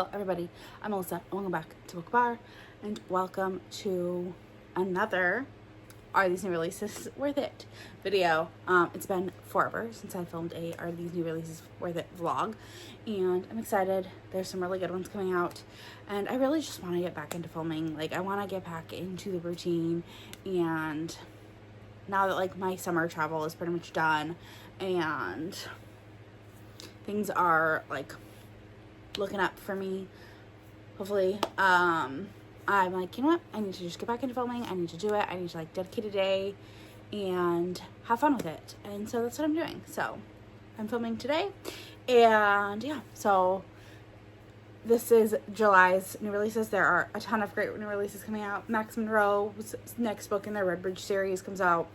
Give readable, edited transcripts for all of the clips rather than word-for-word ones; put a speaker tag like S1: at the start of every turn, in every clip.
S1: Hello everybody, I'm Melissa, and welcome back to Book Bar, and welcome to another Are These New Releases Worth It video. It's been forever since I filmed a Are These New Releases Worth It vlog, and I'm excited. There's some really good ones coming out, and I really just want to get back into filming. Like, I want to get back into the routine, and now that like my summer travel is pretty much done and things are like looking up for me, hopefully, I'm like, you know what, I need to just get back into filming. I need to do it. I need to like dedicate a day and have fun with it, and so that's what I'm doing. So I'm filming today, and yeah, so this is July's new releases. There are a ton of great new releases coming out. Max Monroe's next book in their Redbridge series comes out.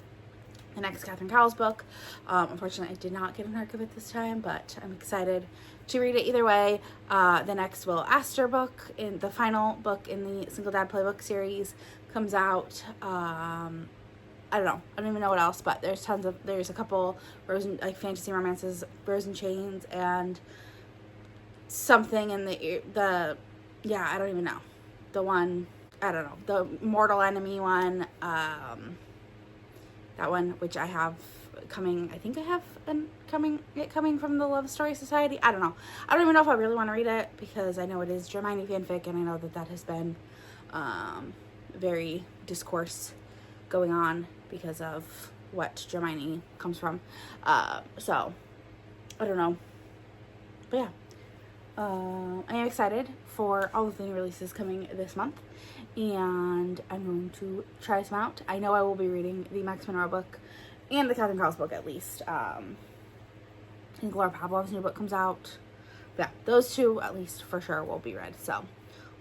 S1: The next Cowles book. Unfortunately, I did not get an hardcover this time, but I'm excited to read it either way. The next Willow Aster book, in the final book in the Single Dad Playbook series, comes out. I don't know. I don't even know what else, but there's a couple like fantasy romances, Rose and Chains, and something in the yeah, I don't even know. The one, I don't know. The Mortal Enemy one. That one, which I have coming, I think I have coming from the Love Story Society. I don't know. I don't even know if I really want to read it, because I know it is Hermione fanfic, and I know that has been very discourse going on because of what Hermione comes from. So, I don't know. But yeah. I am excited for all of the new releases coming this month, and I'm going to try some out. I know I will be reading the Max Monroe book and the Cowles book at least. I think Laura Pavlov's new book comes out. Yeah, those two at least for sure will be read, so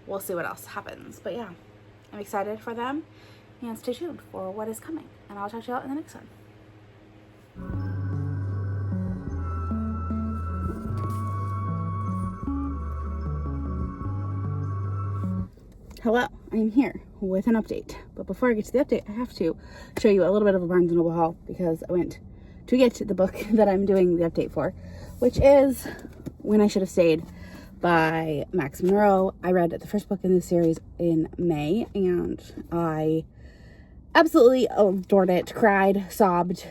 S1: we'll see what else happens. But yeah, I'm excited for them, and stay tuned for what is coming, and I'll talk to you all in the next one. Hello, I'm here with an update. But before I get to the update, I have to show you a little bit of a Barnes & Noble haul, because I went to get the book that I'm doing the update for, which is When I Should Have Stayed by Max Monroe. I read the first book in this series in May, and I absolutely adored it, cried, sobbed,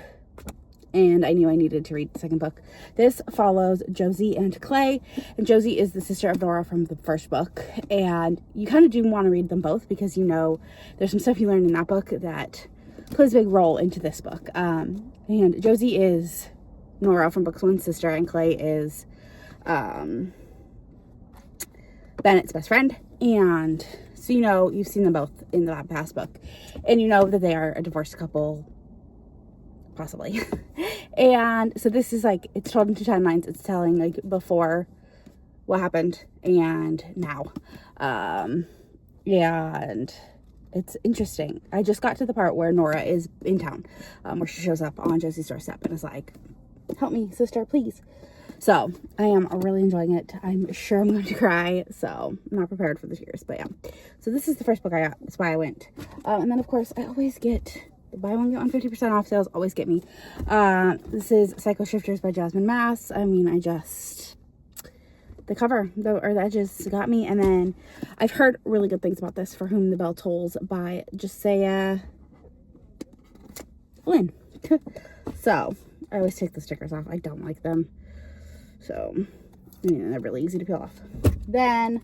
S1: and I knew I needed to read the second book. This follows Josie and Clay, and Josie is the sister of Nora from the first book, and you kind of do want to read them both, because you know there's some stuff you learn in that book that plays a big role into this book. And Josie is Nora from books 1's sister, and Clay is Bennett's best friend, and so you know you've seen them both in the past book, and you know that they are a divorced couple, possibly. And so this is like, it's told in two timelines. It's telling like before what happened and now, and it's interesting. I just got to the part where Nora is in town, where she shows up on Josie's doorstep and is like, help me, sister, please. So I am really enjoying it. I'm sure I'm going to cry, so I'm not prepared for the tears, but yeah. So this is the first book I got. That's why I went. And then of course I always get buy one get one 50% off sales, always get me. This is Psycho Shifters by Jasmine Mass. I mean, the cover, the edges got me. And then I've heard really good things about this, For Whom the Bell Tolls by Josiah Lynn. So I always take the stickers off. I don't like them, so I mean, they're really easy to peel off. Then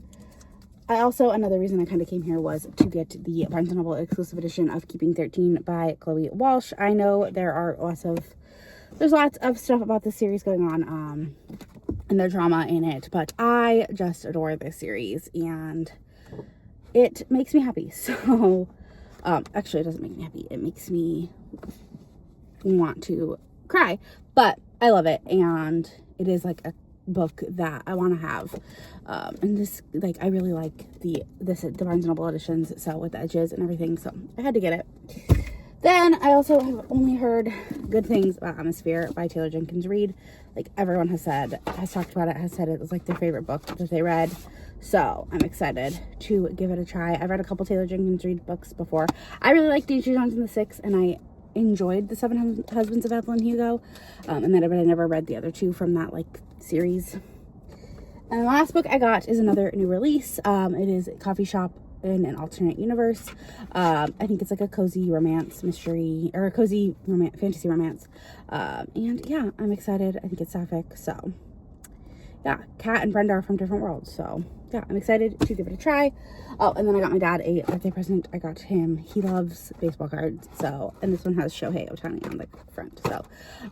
S1: another reason I kind of came here was to get the Barnes & Noble exclusive edition of Keeping 13 by Chloe Walsh. I know there's lots of stuff about this series going on, and there's drama in it, but I just adore this series, and it makes me happy. So, actually it doesn't make me happy. It makes me want to cry, but I love it, and it is like a book that I want to have, and this, like, I really like the Barnes & Noble editions, so with the edges and everything, so I had to get it. Then I also have only heard good things about Atmosphere by Taylor Jenkins Reid. Like, everyone has talked about it, has said it was like their favorite book that they read, so I'm excited to give it a try. I've read a couple Taylor Jenkins Reid books before. I really liked Danger Jones and the Six, and I enjoyed The Seven Husbands of Evelyn Hugo, but I never read the other two from that like series. And the last book I got is another new release. It is Coffee Shop in an Alternate Universe. I think it's like a cozy romance mystery, or a cozy fantasy romance. And yeah, I'm excited. I think it's sapphic. So yeah, Kat and Brenda are from different worlds. So yeah, I'm excited to give it a try. Oh, and then I got my dad a birthday present. I got him, he loves baseball cards. So, and this one has Shohei Ohtani on the front. So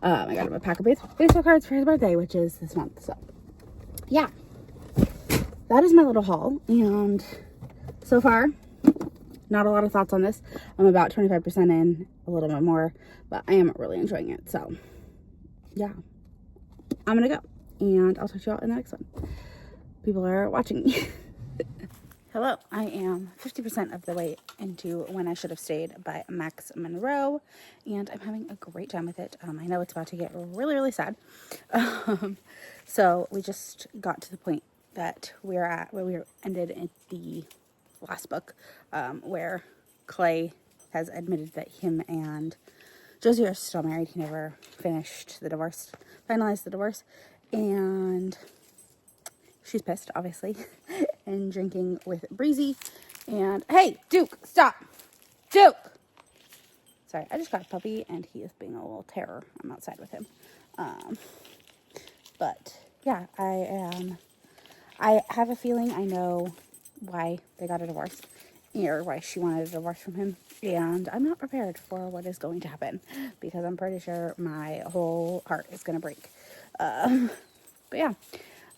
S1: I got him a pack of baseball cards for his birthday, which is this month. So yeah, that is my little haul. And so far, not a lot of thoughts on this. I'm about 25% in, a little bit more, but I am really enjoying it. So yeah, I'm gonna go, and I'll talk to y'all in the next one. People are watching me. Hello, I am 50% of the way into When I Should Have Stayed by Max Monroe, and I'm having a great time with it. I know it's about to get really, really sad. So we just got to the point that we're at, where we ended in the last book, where Clay has admitted that him and Josie are still married. He never finished the divorce, finalized the divorce, and she's pissed, obviously, and drinking with Breezy. And hey, Duke, stop! Duke! Sorry, I just got a puppy, and he is being a little terror. I'm outside with him. But yeah, I have a feeling I know why they got a divorce, or why she wanted a divorce from him, and I'm not prepared for what is going to happen, because I'm pretty sure my whole heart is going to break. But yeah,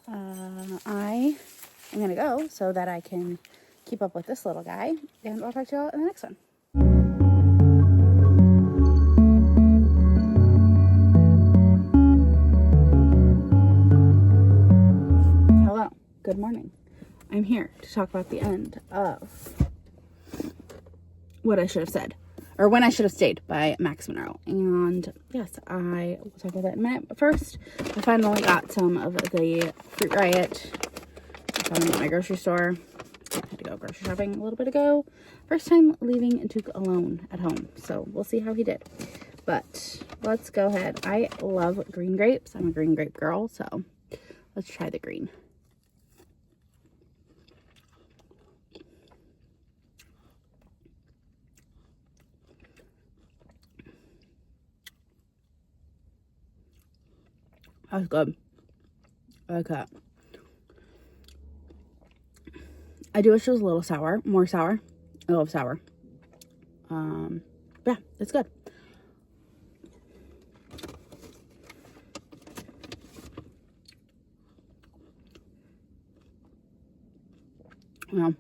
S1: I am going to go so that I can keep up with this little guy, and I'll talk to y'all in the next one. Hello, good morning. I'm here to talk about the end of What I Should Have Said, or When I Should Have Stayed by Max Monroe. And yes, I will talk about that in a minute. But first, I finally got some of the Fruit Riot. I found them at my grocery store. I had to go grocery shopping a little bit ago. First time leaving Duke alone at home. So we'll see how he did. But let's go ahead. I love green grapes. I'm a green grape girl. So let's try the green. That's good. I like that. I do wish it was a little sour, more sour. I love sour. Yeah, it's good. Well,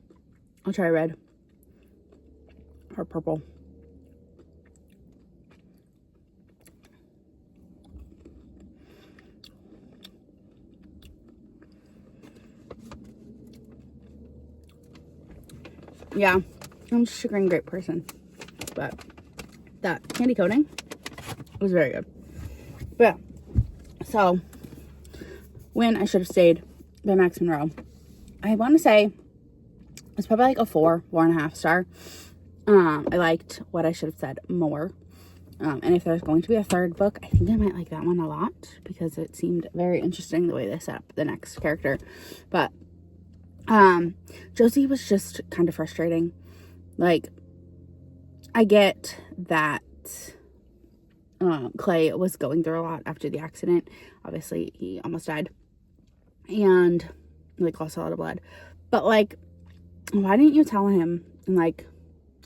S1: I'll try red or purple. Yeah, I'm just a green grape person, but that candy coating was very good. But yeah, so When I Should Have Stayed by Max Monroe, I want to say it's probably like a 4.5 star. I liked What I Should Have Said more. And if there's going to be a third book, I think I might like that one a lot, because it seemed very interesting the way they set up the next character. But Josie was just kind of frustrating. Like, I get that Clay was going through a lot after the accident. Obviously, he almost died and like lost a lot of blood. But like, why didn't you tell him and like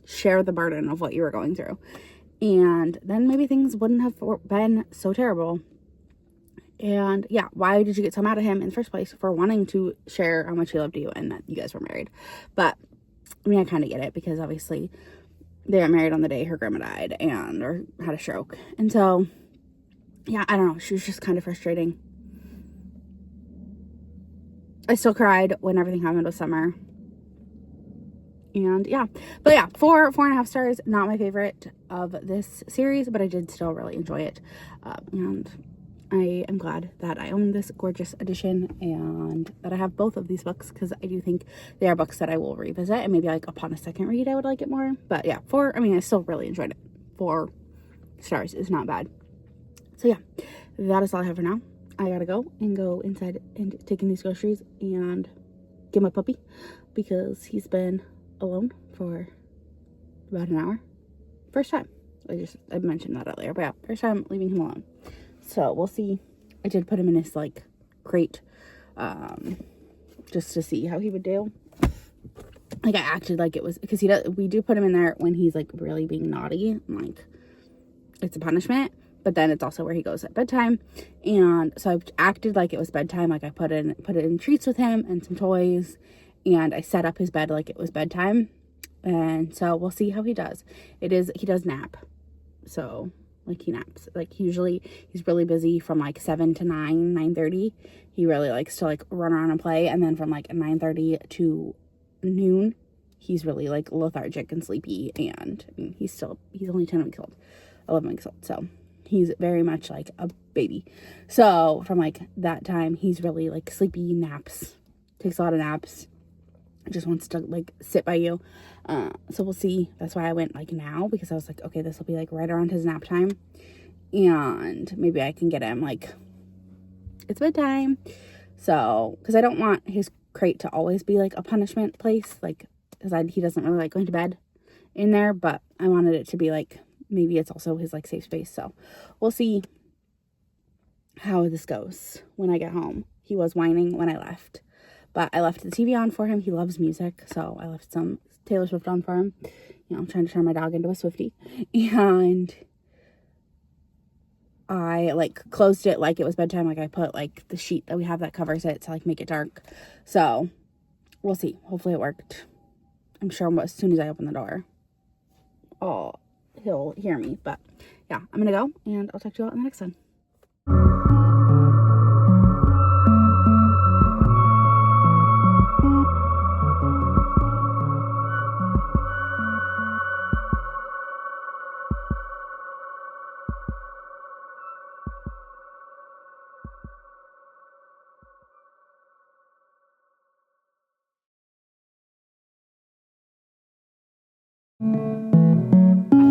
S1: share the burden of what you were going through? And then maybe things wouldn't have been so terrible. And yeah, why did you get so mad at him in the first place for wanting to share how much he loved you and that you guys were married? But I mean, I kind of get it, because obviously they got married on the day her grandma died or had a stroke. And so yeah, I don't know, she was just kind of frustrating. I still cried when everything happened with Summer. And yeah, but yeah, 4.5 stars. Not my favorite of this series, but I did still really enjoy it. And I am glad that I own this gorgeous edition and that I have both of these books, because I do think they are books that I will revisit, and maybe like upon a second read I would like it more. But yeah, I still really enjoyed it. 4 stars is not bad. So yeah, that is all I have for now. I gotta go inside and take in these groceries and get my puppy because he's been alone for about an hour. First time. I mentioned that earlier, but yeah, first time leaving him alone. So we'll see. I did put him in his like crate, just to see how he would do. Like I acted like it was because we do put him in there when he's like really being naughty, like it's a punishment. But then it's also where he goes at bedtime, and so I acted like it was bedtime. Like I put in treats with him and some toys, and I set up his bed like it was bedtime. And so we'll see how he does. He does nap, so like he naps. Like usually he's really busy from like 7 to 9:30. He really likes to like run around and play, and then from like 9:30 to noon, he's really like lethargic and sleepy. And I mean, he's only 10 weeks old, 11 weeks old, so. He's very much like a baby. So from like that time, he's really like sleepy, naps, takes a lot of naps, just wants to like sit by you. So we'll see. That's why I went like now, because I was like, okay, this will be like right around his nap time. And maybe I can get him like, it's bedtime. So, because I don't want his crate to always be like a punishment place. Like, because he doesn't really like going to bed in there. But I wanted it to be like, maybe it's also his like safe space. So we'll see how this goes when I get home. He was whining when I left, but I left the TV on for him. He loves music, so I left some Taylor Swift on for him. You know, I'm trying to turn my dog into a Swiftie. And I like closed it like it was bedtime. Like I put like the sheet that we have that covers it to like make it dark. So we'll see. Hopefully it worked. I'm sure as soon as I open the door, he'll hear me. But yeah, I'm gonna go and I'll talk to you all in the next one.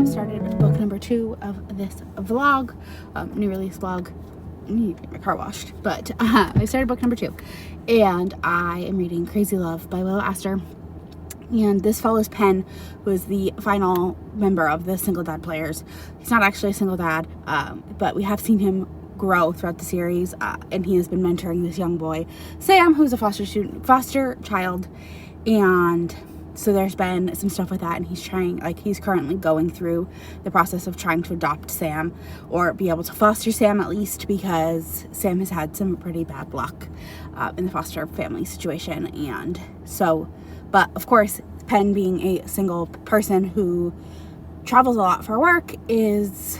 S1: Started book number 2 of this vlog, new release vlog. I need to get my car washed, but I started book number 2, and I am reading Crazy Love by Willow Aster. And this follows Penn, who is the final member of the single dad players. He's not actually a single dad, but we have seen him grow throughout the series, and he has been mentoring this young boy, Sam, who's a foster child, and so there's been some stuff with that, and he's currently going through the process of trying to adopt Sam, or be able to foster Sam at least, because Sam has had some pretty bad luck in the foster family situation. And so, but of course, Penn, being a single person who travels a lot for work, is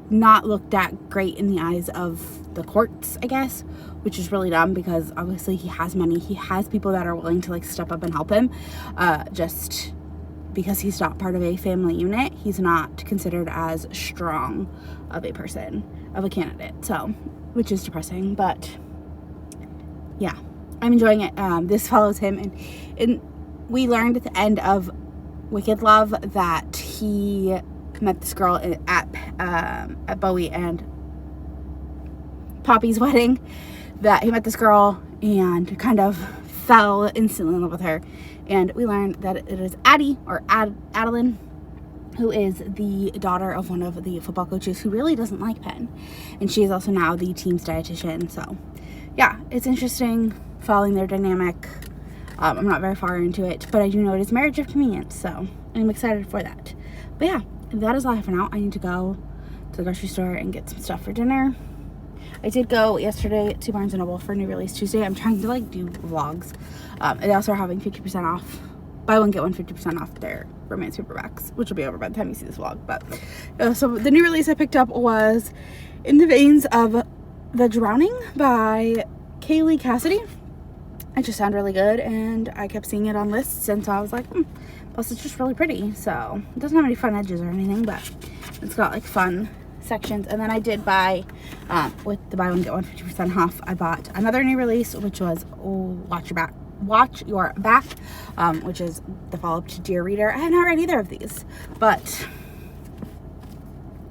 S1: not looked at great in the eyes of the courts, I guess, which is really dumb, because obviously he has money. He has people that are willing to like step up and help him. Just because he's not part of a family unit, he's not considered as strong of a person, of a candidate. So, which is depressing, but yeah, I'm enjoying it. This follows him, and we learned at the end of Wicked Love that he met this girl at Bowie and Poppy's wedding, that he met this girl and kind of fell instantly in love with her. And we learned that it is Addie, or Adeline, who is the daughter of one of the football coaches who really doesn't like Penn. And she is also now the team's dietitian. So yeah, it's interesting following their dynamic. I'm not very far into it, but I do know it is marriage of convenience, so I'm excited for that. But yeah, that is all I have for now. I need to go to the grocery store and get some stuff for dinner. I did go yesterday to Barnes & Noble for New Release Tuesday. I'm trying to like do vlogs. They also are having 50% off. Buy one, get one 50% off their romance paperbacks, which will be over by the time you see this vlog. But so the new release I picked up was In the Veins of The Drowning by Kaylee Cassidy. It just sounded really good, and I kept seeing it on lists, and so I was like, plus it's just really pretty. So it doesn't have any fun edges or anything, but it's got like fun sections. And then I did buy, with the buy one get one 50% off, I bought another new release, which was Watch Your Back, which is the follow-up to Dear Reader. I have not read either of these, but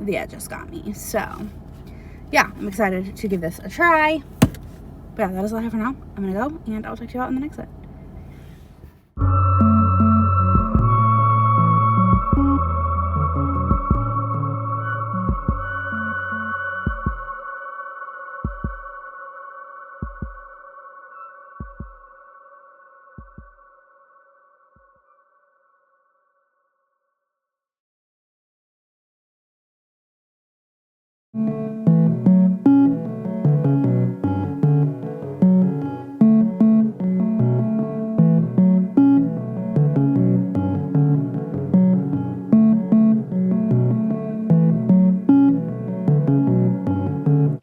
S1: the edge just got me. So yeah, I'm excited to give this a try. But yeah, that is all I have for now. I'm gonna go, and I'll talk to you about in the next one.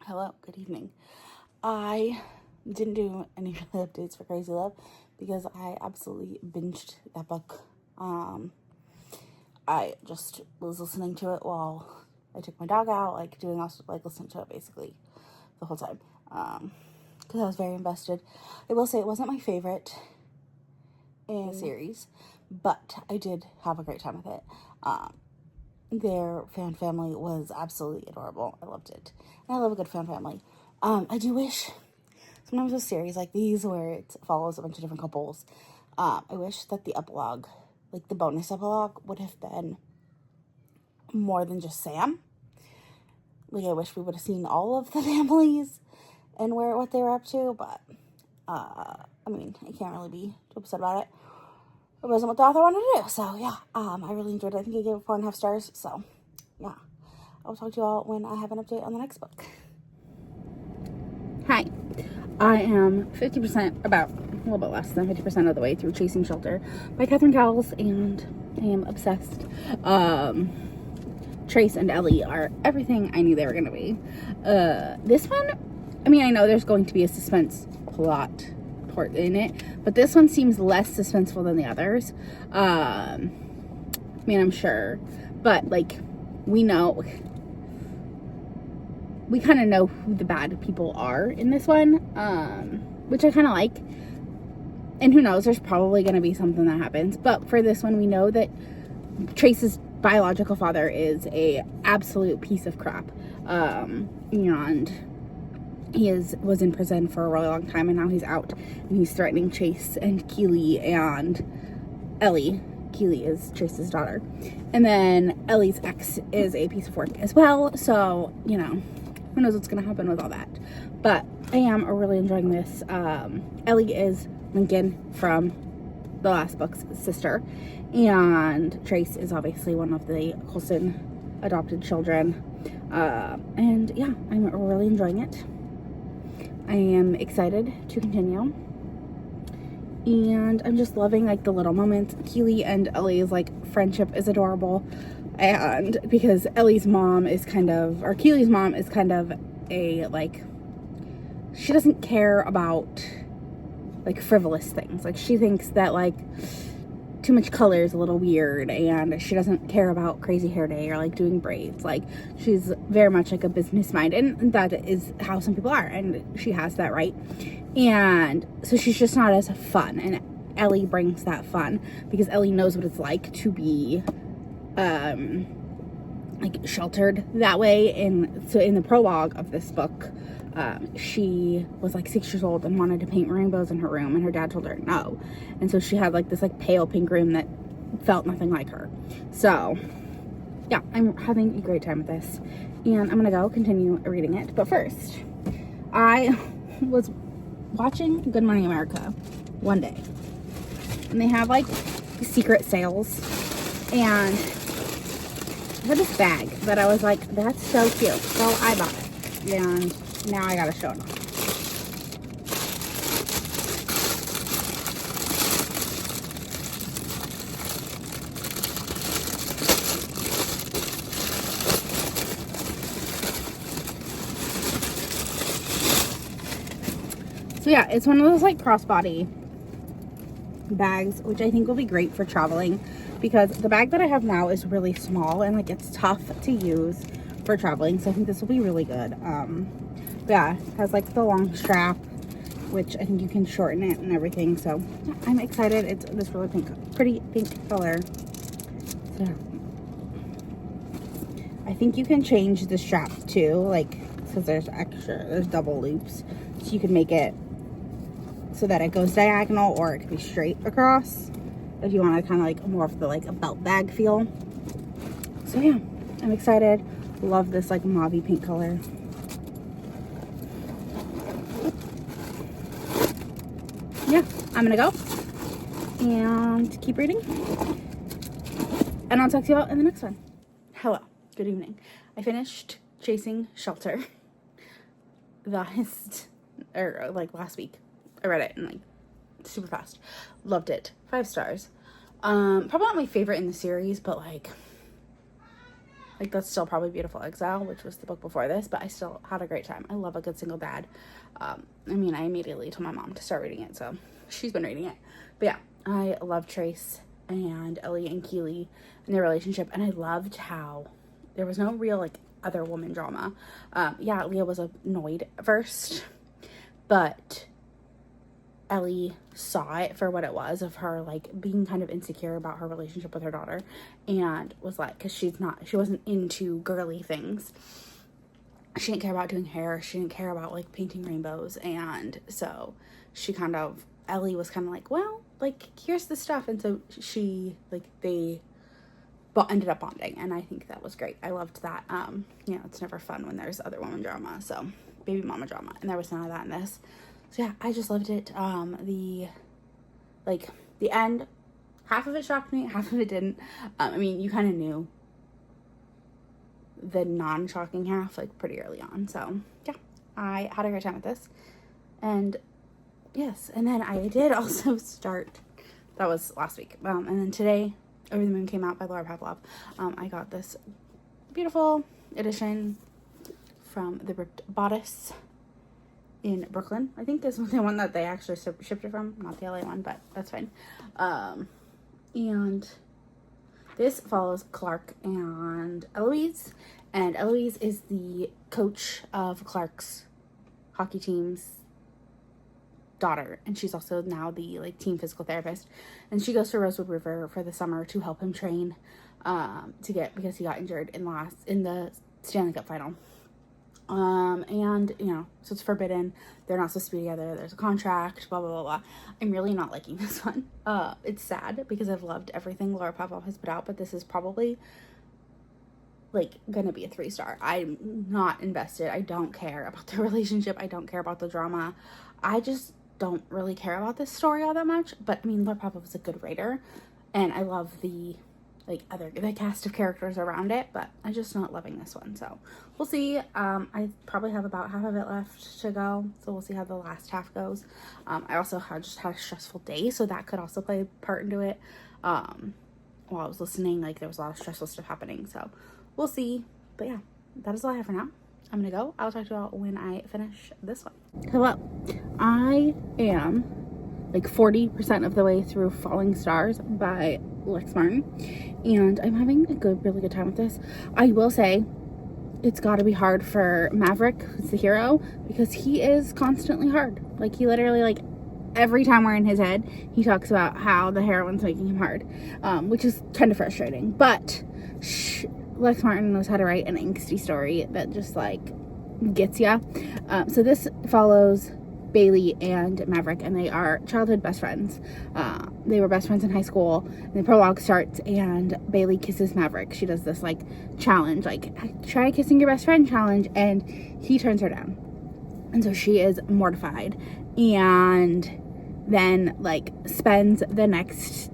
S1: Hello, good evening. I didn't do any really updates for Crazy Love because I absolutely binged that book. I just was listening to it while I took my dog out, like doing also like listening to it basically the whole time. Because I was very invested. I will say it wasn't my favorite in the series, but I did have a great time with it. Their fan family was absolutely adorable. I loved it. And I love a good fan family. I do wish sometimes with series like these where it follows a bunch of different couples, I wish that the epilogue, like the bonus epilogue, would have been more than just Sam. Like I wish we would have seen all of the families and what they were up to, but I mean, I can't really be too upset about it. It wasn't what the author wanted to do, so yeah, I really enjoyed it. I think I gave it 4.5 stars, so yeah. I'll talk to you all when I have an update on the next book. Hi, I am 50%, about a little bit less than 50% of the way through Chasing Shelter by Catherine Cowles, and I am obsessed. Trace and Ellie are everything I knew they were going to be. This one, I mean, I know there's going to be a suspense plot part in it, but this one seems less suspenseful than the others. I mean, I'm sure, but like, we kind of know who the bad people are in this one, which I kind of like. And who knows, there's probably going to be something that happens. But for this one, we know that Trace's biological father is a absolute piece of crap. And he was in prison for a really long time, and now he's out. And he's threatening Chase and Keely and Ellie. Keely is Trace's daughter. And then Ellie's ex is a piece of work as well. So, you know, who knows what's going to happen with all that. But I am really enjoying this. Ellie is Lincoln from the last book's sister. And Trace is obviously one of the Coulson adopted children. And yeah, I'm really enjoying it. I am excited to continue. And I'm just loving like the little moments. Keely and Ellie's like friendship is adorable. And because Keely's mom is kind of a like, she doesn't care about like frivolous things. Like she thinks that like too much color is a little weird, and she doesn't care about crazy hair day or like doing braids. Like she's very much like a business mind, and that is how some people are, and she has that right. And so she's just not as fun, and Ellie brings that fun because Ellie knows what it's like to be like sheltered that way. And so in the prologue of this book, she was like 6 years old and wanted to paint rainbows in her room, and her dad told her no. And so she had like this like pale pink room that felt nothing like her. So yeah, I'm having a great time with this, and I'm gonna go continue reading it. But first, I was watching Good Morning America one day, and they have like secret sales, and I had this bag that I was like, that's so cute, so I bought it, and now I gotta show it off. So yeah, it's one of those like crossbody bags, which I think will be great for traveling, because the bag that I have now is really small and like it's tough to use for traveling. So I think this will be really good. But yeah, it has like the long strap, which I think you can shorten it and everything. So yeah, I'm excited. It's this really pretty pink color. So I think you can change the strap too, like so because there's double loops. So you can make it so that it goes diagonal, or it could be straight across if you want to kind of like more of the like a belt bag feel. So yeah, I'm excited. Love this like mauve pink color. Yeah, I'm gonna go and keep reading, and I'll talk to you about in the next one. Hello, good evening. I finished Chasing Shelter last week. I read it in like super fast. Loved it. 5 stars. Probably not my favorite in the series, but like that's still probably Beautiful Exile, which was the book before this, but I still had a great time. I love a good single dad. I immediately told my mom to start reading it, so she's been reading it. But yeah, I love Trace and Ellie and Keely and their relationship, and I loved how there was no real like other woman drama. Yeah, Leah was annoyed at first, but Ellie saw it for what it was, of her like being kind of insecure about her relationship with her daughter, and was like, because she wasn't into girly things. She didn't care about doing hair. She didn't care about like painting rainbows. And so Ellie was kind of like, well, like, here's the stuff. And so they ended up bonding. And I think that was great. I loved that. It's never fun when there's other woman drama. So baby mama drama. And there was none of that in this. So yeah, I just loved it. The end, half of it shocked me, half of it didn't. You kind of knew the non-shocking half like pretty early on. So yeah, I had a great time with this. And yes, and then I did also start, that was last week. And then today, Over the Moon came out by Laura Pavlov. I got this beautiful edition from the Ripped Bodice in Brooklyn. I think this was the one that they actually shipped it from, not the LA one, but that's fine. And this follows Clark and Eloise, and Eloise is the coach of Clark's hockey team's daughter, and she's also now the like team physical therapist, and she goes to Rosewood River for the summer to help him train because he got injured in the Stanley Cup final. So it's forbidden. They're not supposed to be together. There's a contract, blah, blah, blah, blah. I'm really not liking this one. It's sad because I've loved everything Laura Pavlov has put out, but this is probably like gonna be a 3-star. I'm not invested. I don't care about the relationship. I don't care about the drama. I just don't really care about this story all that much. But Laura Pavlov is a good writer, and I love the cast of characters around it, but I'm just not loving this one. So we'll see. I probably have about half of it left to go, so we'll see how the last half goes. I also just had a stressful day, so that could also play a part into it. While I was listening, there was a lot of stressful stuff happening, so we'll see. But yeah, that is all I have for now. I'm gonna go. I'll talk to you all when I finish this one. Hello. I am 40% of the way through Falling Stars by Lex Martin, and I'm having a really good time with this. I will say it's got to be hard for Maverick, who's the hero, because he is constantly hard. He literally, every time we're in his head, he talks about how the heroine's making him hard, which is kind of frustrating. But Lex Martin knows how to write an angsty story that just gets ya. So this follows Bailey and Maverick, and they are childhood best friends. They were best friends in high school, and the prologue starts, and Bailey kisses Maverick. She does this challenge, try kissing your best friend challenge, and he turns her down, and so she is mortified, and then spends the next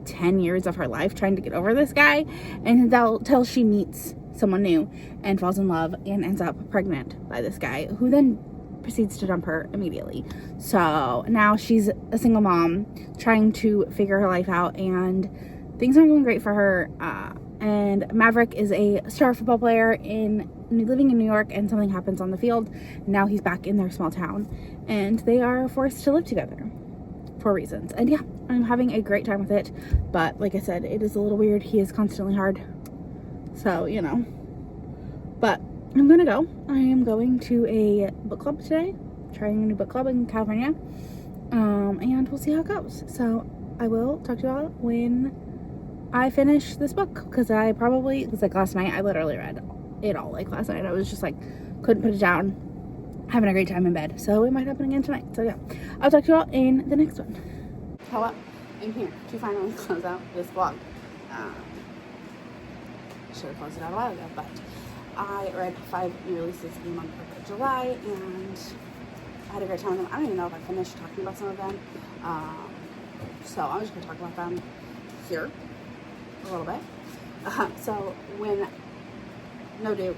S1: 10 years of her life trying to get over this guy, and until she meets someone new and falls in love and ends up pregnant by this guy, who then proceeds to dump her immediately. So now she's a single mom trying to figure her life out, and things aren't going great for her. And Maverick is a star football player living in New York, and something happens on the field. Now he's back in their small town, and they are forced to live together for reasons. And yeah, I'm having a great time with it, but like I said, it is a little weird. He is constantly hard, so but I'm gonna go. I am going to a book club today, trying a new book club in California, and we'll see how it goes. So I will talk to you all when I finish this book, because last night I literally read it all last night. I was just couldn't put it down. Having a great time in bed. So it might happen again tonight. So yeah, I'll talk to you all in the next one. Hello, I'm here to finally close out this vlog. Should have closed it out a while ago, but I read 5 new releases in the month of July, and I had a great time with them. I don't even know if I finished talking about some of them. So I'm just going to talk about them here a little bit. So when No Duke,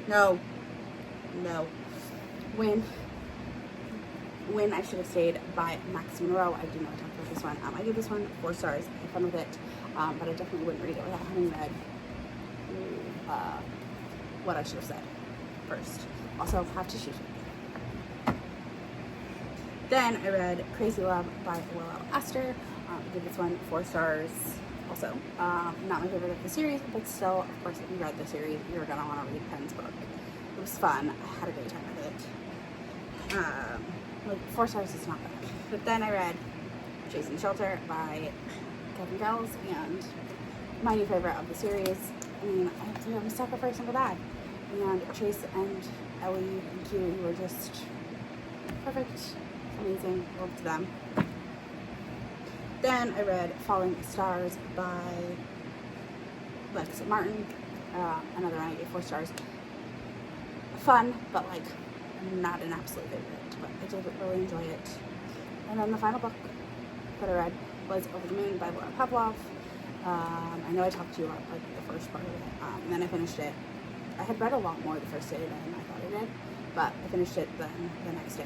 S1: no, when I Should Have Stayed by Max Monroe, I do not talk about this one. I gave this one 4 stars. I had fun with it, but I definitely wouldn't read it without having read What I Should Have Said first. Also, have tissues. Then I read Crazy Love by Willow Aster. I gave this one 4 stars. Also, not my favorite of the series, but still, of course, if you read the series, you're gonna want to read Penn's book. It was fun. I had a great time with it. Like 4 stars is not bad. But then I read Chasing Shelter by Cowles, and my new favorite of the series. I mean, I'm a sucker for Simple Dad. And Chase and Ellie and Q were just perfect, amazing, love to them. Then I read Falling Stars by Lex Martin, another one I gave 4 stars. Fun, but like not an absolute favorite, but I did really enjoy it. And then the final book that I read was Over the Moon by Pavlov. I know I talked to you about like the first part of it, and then I finished it. I had read a lot more the first day than I thought I did, but I finished it then the next day.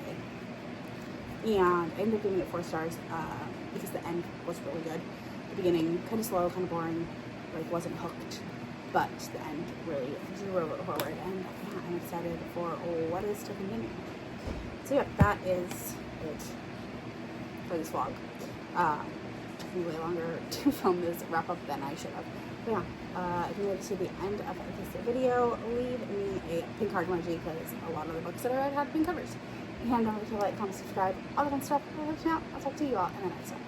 S1: And I ended up giving it 4 stars because the end was really good. The beginning, kind of slow, kind of boring, like wasn't hooked, but the end really drove it forward, and yeah, I'm excited for what is to continue. So yeah, that is it for this vlog. Took me way longer to film this wrap up than I should have. But yeah, if you made it to the end of this video, leave me a pink heart emoji because a lot of the books that I read had pink covers. And don't forget to like, comment, subscribe, all the fun stuff. I'll talk to you all in the next one.